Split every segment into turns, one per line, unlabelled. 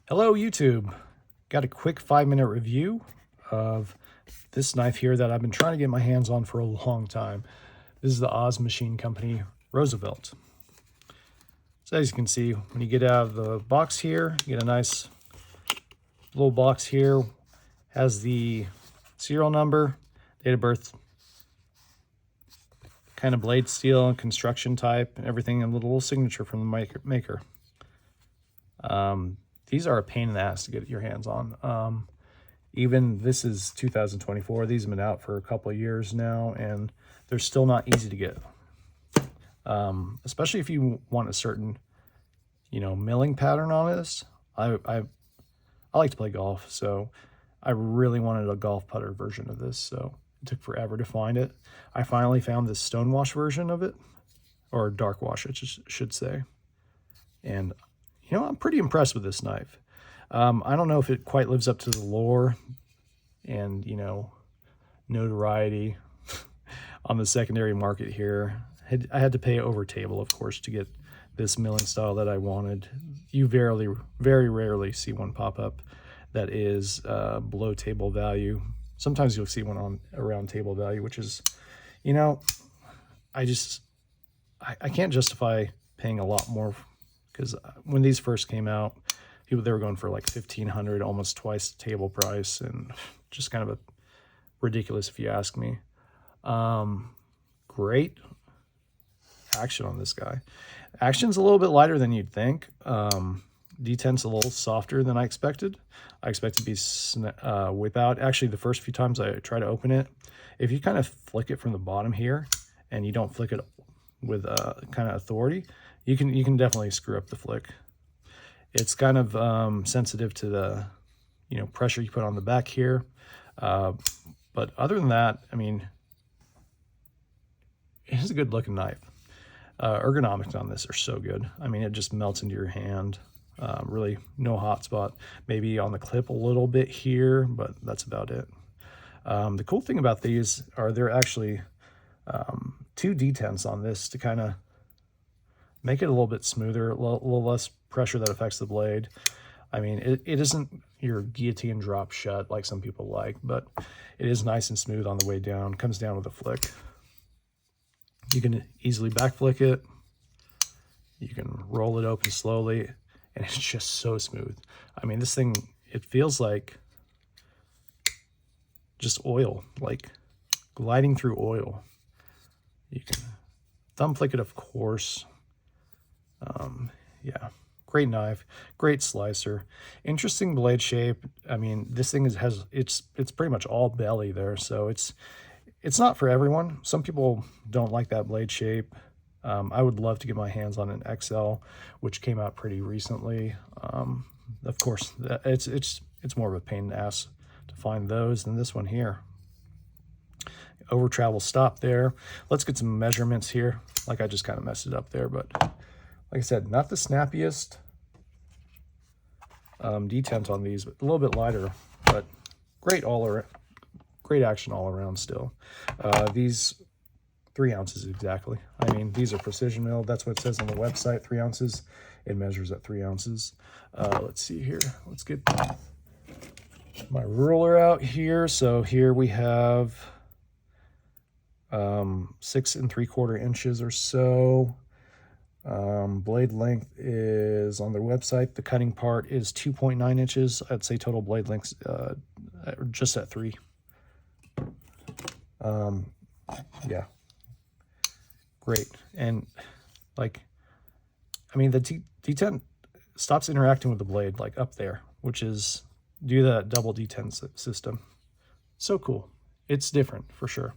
Hello YouTube, got a quick 5-minute review of this knife here that I've been trying to get my hands on for a long time. This is the Oz Machine Company Roosevelt. So as you can see, when you get out of the box here, you get a nice little box here, has the serial number, date of birth, kind of blade steel and construction type, and everything, and a little signature from the maker. These are a pain in the ass to get your hands on. Even this is 2024. These have been out for a couple of years now, and they're still not easy to get. Especially if you want a certain, milling pattern on this. I like to play golf, so I really wanted a golf putter version of this, so it took forever to find it. I finally found this stonewash version of it, or dark wash, I should say. And I'm pretty impressed with this knife. I don't know if it quite lives up to the lore and, notoriety on the secondary market here. I had to pay over table, of course, to get this milling style that I wanted. You very rarely see one pop up that is below table value. Sometimes you'll see one on around table value, which is, I can't justify paying a lot more, because when these first came out, they were going for like $1,500, almost twice the table price, and just kind of ridiculous if you ask me. Great action on this guy. Action's a little bit lighter than you'd think. D10's a little softer than I expected. I expect it to be whip out. Actually, the first few times I try to open it, if you kind of flick it from the bottom here, and you don't flick it with kind of authority, you can definitely screw up the flick. It's kind of sensitive to the pressure you put on the back here, but other than that, I mean, it's a good looking knife. Ergonomics on this are so good. I mean, it just melts into your hand. Really no hot spot, maybe on the clip a little bit here, but that's about it. The cool thing about these are they're actually two detents on this to kind of make it a little bit smoother, a little less pressure that affects the blade. I mean, it isn't your guillotine drop shut like some people like, but it is nice and smooth on the way down. Comes down with a flick. You can easily back flick it. You can roll it open slowly, and it's just so smooth. I mean, this thing, it feels like just oil, like gliding through oil. You can thumb flick it, of course. Yeah, great knife, great slicer, interesting blade shape. I mean, this thing it's pretty much all belly there, so it's not for everyone. Some people don't like that blade shape. I would love to get my hands on an XL, which came out pretty recently. Of course, it's more of a pain in the ass to find those than this one here. Over travel stop there. Let's get some measurements here. Like, I just kind of messed it up there, but like I said, not the snappiest detent on these, but a little bit lighter, but great action all around still. These 3 ounces exactly. I mean, these are precision milled. That's what it says on the website, 3 ounces. It measures at 3 ounces. Let's see here. Let's get my ruler out here. So here we have 6 3/4 inches or so. Blade length is on their website. The cutting part is 2.9 inches. I'd say total blade length just at 3. Yeah, great. And like, I mean, the detent stops interacting with the blade like up there, which is due to that double detent system. So cool. It's different for sure.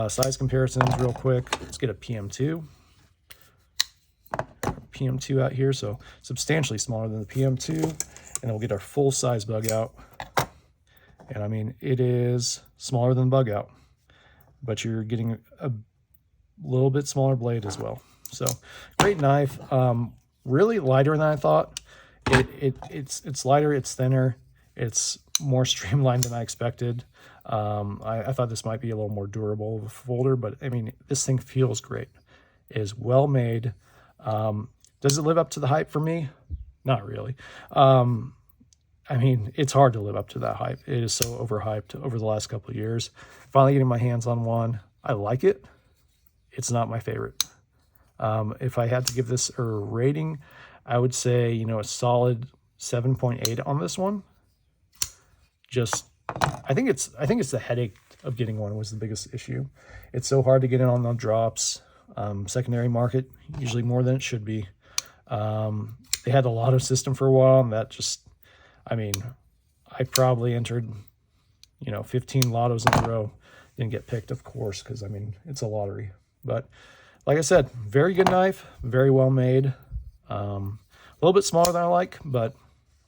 Size comparisons real quick. Let's get a PM2. PM2 out here, so substantially smaller than the PM2, and then we'll get our full size bug out. And I mean, it is smaller than bug out, but you're getting a little bit smaller blade as well. So great knife. Really lighter than I thought. It's lighter, it's thinner, it's more streamlined than I expected. I thought this might be a little more durable of a folder, but I mean, this thing feels great. It is well made. Does it live up to the hype for me? Not really. I mean, it's hard to live up to that hype. It is so overhyped over the last couple of years. Finally getting my hands on one. I like it. It's not my favorite. If I had to give this a rating, I would say, you know, a solid 7.8 on this one. Just, I think it's the headache of getting one was the biggest issue. It's so hard to get in on the drops. Secondary market, usually more than it should be. They had a lotto system for a while, and that just, I mean, I probably entered, you know, 15 lottos in a row. Didn't get picked, of course, because, I mean, it's a lottery. But like I said, very good knife, very well made. A little bit smaller than I like, but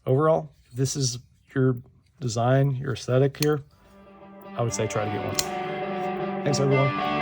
overall, if this is your design, your aesthetic here, I would say try to get one. Thanks, everyone.